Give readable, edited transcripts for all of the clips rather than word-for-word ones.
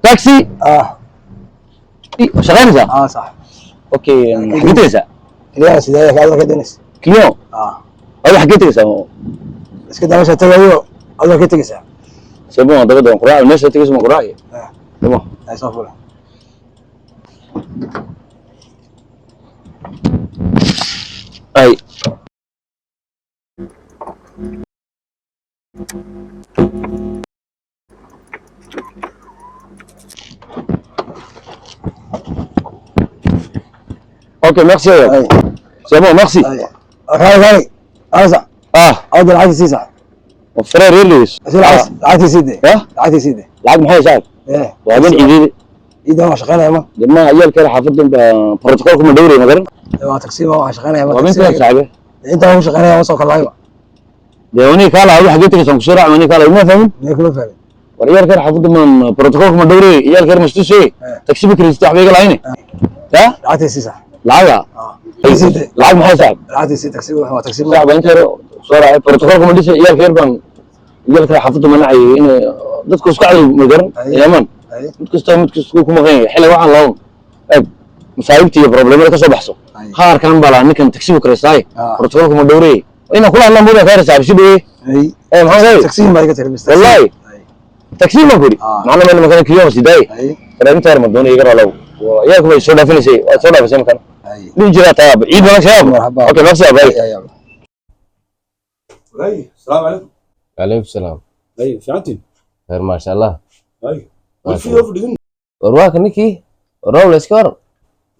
تاكسي شغالة صح. اوكي حكيت كده سيدايا كده كده نس كيو اول حكيت بس كده مش هتلاقيه اول كده كده سيبوا منطقة قراءة الناس تيجي اسمه قراءة تمام اي صفر اي اوكي ميرسي اي سي بون ميرسي اي اوكي انا صح اقدر عادي سي صح وفرير ريليس عادي سيدي عادي سيدي العقد محل شعب ايه وبعدين ايدي ايده ما شغاله يا مان لما عيال كده حافظهم بروتوكولكم الدوري مثلا ايوه تقسيم ما شغاله يا مان وبنت صاحبي انت مو شغال يا وصل الله ده هوني كلا اروح حكيت لك بسرعه هوني كلا ما فاهم ليك ما فاهم وريال كده حافظهم من بروتوكولكم الدوري عيال كده مش شيء تكسبك ريستح بيقل عيني ها عادي سي صح العقد العقد محل شعب عادي سي تقسيم هو تقسيم صعب انت بسرعه بروتوكولكم الدوري عيال كده بان عيال كده حافظهم من عين dadku isku cad magaran yaman dadku istaa mid kasta ku maqan yahay xilli waxaan lahayn masaa'ibtii iyo problemada ka soo baxso qaar kan bala ninkan taxi kareysay protocol kuma dhowrey ina kula hadlaan moodaa ka rasaab sidoo maxaa taxi ma iga tirmis wallahi taxi ma guri macna ma makan kiyo siday raadinta ma doonay iga ralaw yaa kuma soo dhaafinayay waa soo dhaafisay makan nin jira taab ciid wala shaab okay nafsi abay السلام عليكم. وعليكم السلام. ايوه ساعتين. خير ما شاء الله. ايوه. وش في اوفر دين؟ ورواك نيكي وراول اسكار.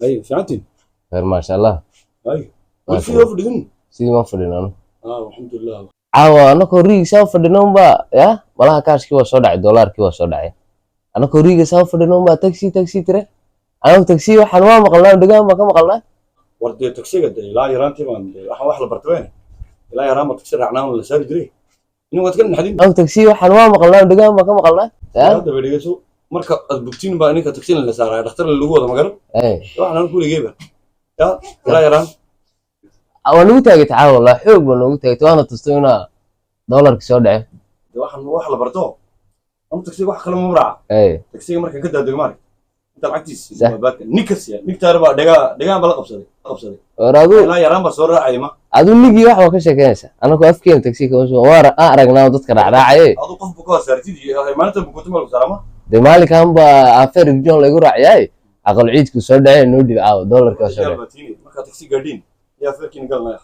ايوه ساعتين. خير ما شاء الله. ايوه. وش في اوفر دين؟ سيدي ما فدينا. الحمد لله. عاوا anako riig soo fadhino ba ya malaha kaashkii waa soo dhacay dollarkii waa soo dhacay anako riig soo fadhino ba taxi tire anako taxi waxaan waa maqalnaa degaan ba ka maqalnaa wardi taxiga ilaa yaraantii baan waxaan wax la bartay ilaa yaraan ma taxi raacnaa la saari jiray inuu wad kan xadin anako taxi waxaan waa maqalnaa degaan ba ka maqalnaa hada weedigiisu marka aad bugtiin baa ninka taxi la saaray dhakhtar lagu wada magaran waxaan ku ligeeba ya ilaa yaraan waan ugu taagay tacaaw wallahi xoog baan ugu taagay waana tustay inaa dollarka soo dhacay waxaan wax la barto ama taxi wax kale ma raaca taxiga marka ka daadego maarka inta lacagtiis ma baadka nikas ya niktaar baa dhagaan baa la qabsaday waraadu ilaa yaraan baa soo raacay ma adu nigi wax ka sheekeynaysa anako afkeen taxi ka soo waar aragnaa dadka raacay adu qof ku saartid maanta bukutu mal sarama de maalikan ba afar region lagu raacay aqal ciidku soo dhacay noo dhibcaa dollarka soo dhacay marka taxi gaadin يا فكين قالنا